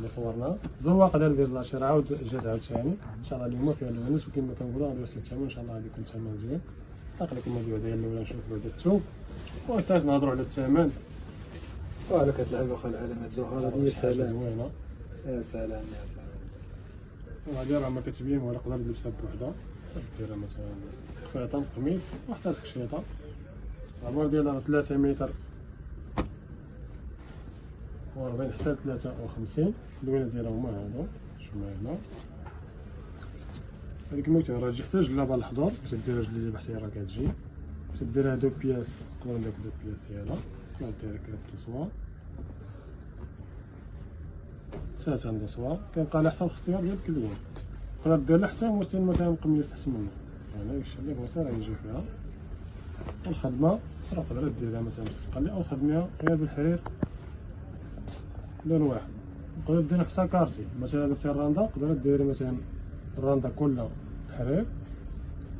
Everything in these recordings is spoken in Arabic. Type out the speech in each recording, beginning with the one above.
اللي صورناها. زواق ديال فيرزاتشي راه عاود جات عاوتاني ان شاء الله اليوم فيها الونس، وكما كنقولوا غادي يوصل الثمن ان شاء الله غادي يكون ثمن زوين. باقي لكم هذه الوحده الاولى نشوف بعدا الثوب وساعات نهضروا على الثمن. وعلى كتلعب واخا العلامات زهره ديال سلام زوينه. يا سلام يا سلام. وهذه راه ما كتبين ولا تقدر تلبسها بوحدها، ديرها مثلا خياطه قميص وحتى تكشيطه. العمر ديالها 3 متر و40 حتى 53. اللوينات ديالها هما هادو شمالنا. هذيك كما قلت راه تحتاج جلابه الحضور باش دير رجلي اللي بحتي راه كتجي، باش ديرها دو بياس تكون داك دو بياس ديالها ديرها كدا بطوسوار سات عندها صوار. كيبقى على حسب الاختيار ديال الكليان، تقدر دير لها حتى مثلا قميص تحت منه، يعني داكشي اللي بغيتي راه يجي فيها. والخدمه راه تقدر ديرها مثلا بالسقالي او خدميها غير بالحرير لون واحد. تقدر دير حتى كارتي، مثلا درتي الراندا تقدر ديري مثلا الراندا كلها حرير،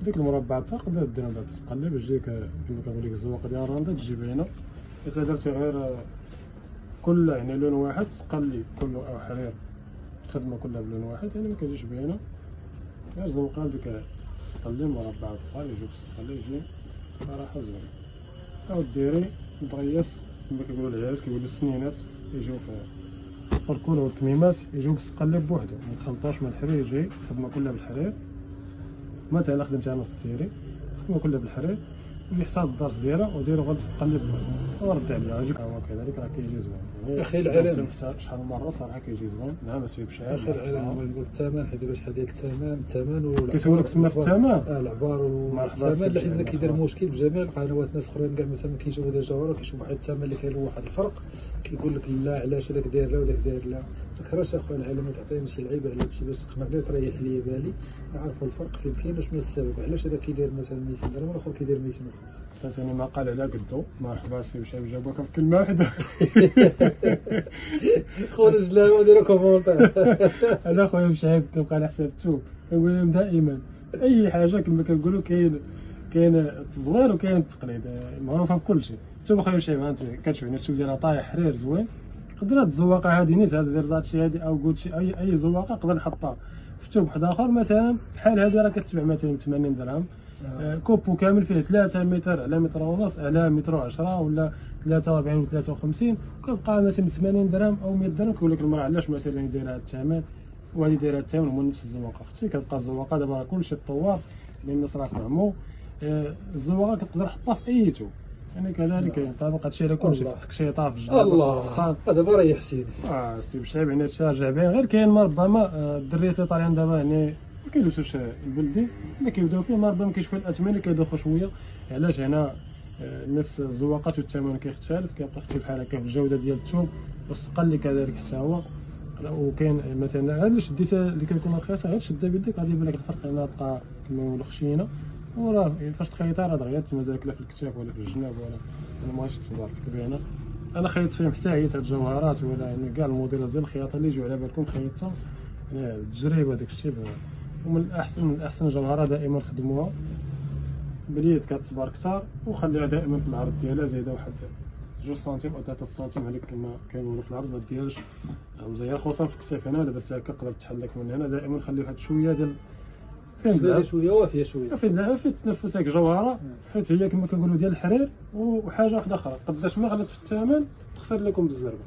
ديك المربعات تقدر ديرها بهاد السقالي باش تجيك كما كنقول لك الزواقه ديال الراندا تجي باينه. الا درتي غير كلها يعني لون واحد سقالي كله او حرير الخدمه كلها بلون واحد يعني ما كتجيش باينه. غير زوقها بديك السقالي مربعات صغار يجيو بالسقالي يجي صراحه زوين. او ديري مطريس كما كيقولوا العيالات كيقولوا السنينات يجيو في الكول والكميمات يجيو بالسقالي بوحدو، ما تخلطوش مع الحرير، يجي الخدمه كلها بالحرير. مثلا خدمتي انا نص الخدمه كلها بالحرير يجي حساب الدرس ديالها وديرو غير بالسقالي بوحدو ورد عليها يجي هو كذلك راه كيجي زوين. اخي العلم شحال من مره صراحه كيجي زوين. نعم السيب شحال اخي العلم بغيت نقول الثمن حيت دابا شحال ديال الثمن كيسولك تما في الثمن العبار والثمن اللي حنا كيدير مشكل بجميع القنوات. ناس اخرين كاع مثلا كيشوفوا ديال الجوهره كيشوفوا واحد الثمن اللي كاين واحد الفرق كيقول لك لا علاش هذاك داير لا وذاك داير لا. تكرهش اخويا العالم ما تعطينيش شي لعيبه على هادشي باش تقنعني تريح لي بالي نعرفوا الفرق فين كاين وشنو السبب علاش هذا كيدير مثلا 200 درهم والاخر كيدير 250. ثاني ما قال على قدو مرحبا سي وشاب جابوك في كلمه واحده. خرج لا وديروا كومونتير. انا خويا مشعب كنبقى على حساب الثوب كنقول لهم دائما اي حاجه كما كنقولوا كاين التزوير وكاين التقليد معروفه بكل شيء. الثوب خويا مشعب انت كتشوفني الثوب ديالها طايح حرير زوين. نقدر هاد الزواقه هادي نيت هاد فيرزاتشي هادي او غوتشي اي زواقه نقدر نحطها في ثوب واحد اخر مثلا بحال هادي راه كتباع مثلا 80 درهم. كوبو كامل فيه 3 متر على متر ونص على متر 10 ولا 43 و 53 كيبقى مثلا 80 درهم او 100 درهم. كيقول لك المراه علاش مثلا دايره هاد الثمن وهادي دايره الثمن هما نفس الزواقه. اختي كتبقى الزواقه دابا راه كلشي تطور لان الناس راه فهموا الزواقه كتقدر تحطها في اي ثوب يعني كذلك ينطبق هادشي على كلشي في التكشيطه في الجلابه. الله دابا راه يحسن السي بشعيب يعني هادشي رجع باين. غير كاين ما ربما الدريات اللي طالعين دابا يعني ما كيلبسوش البلدي اللي كيبداو فيه ما ربما كيشوفوا الاثمن اللي كيدوخوا شويه. علاش هنا نفس الزواقات والثمن كيختلف كيبقى اختي بحال هكا في الجوده ديال الثوب والسقالي كذلك حتى هو. وكاين مثلا هاد الشديته اللي كتكون رخيصه غير شده بيديك غادي يبان لك الفرق هنا تبقى كما نقولوا خشينه وراه فاش تخيطها راه دغيا مازالك لا في الكتاف ولا في الجناب ولا انا ما بغيتش تصدر لك باينه. انا خيطت فيهم حتى هي تاع الجوهرات ولا يعني كاع الموديلات ديال الخياطه اللي يجيو على بالكم خيطتها يعني التجريب وداك الشيء. ومن الاحسن جوهره دائما خدموها باليد كتصبر كثار وخليها دائما في العرض ديالها زايده واحد 2 سنتيم او 3 سنتيم عليك كما كيقولوا في العرض ما ديرش مزير خصوصا في الكتاف. هنا الا درتي هكا تقدر تحلك من هنا. دائما خلي واحد شويه ديال فين زاد شويه وفيها شويه فين تنفس هاك جوهره حيت هي كما كنقولوا ديال الحرير. وحاجه واحده اخرى قداش ما غلط في الثمن تخسر لكم بالزربه.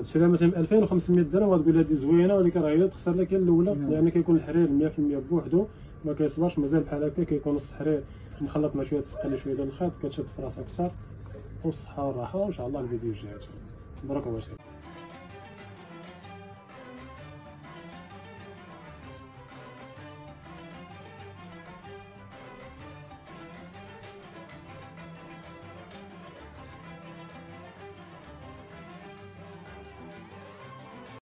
تشريها مثلا 2500 درهم وتقول هذه زوينه ولكن راه هي تخسر لك الاولى لان كيكون الحرير 100% بوحدو ما كيصبرش مازال بحال هكا كيكون نص حرير مخلط مع شويه تسقلي شويه ديال الخيط كتشد في راسك اكثر. والصحه والراحه وان شاء الله الفيديو الجاي. بارك الله فيك.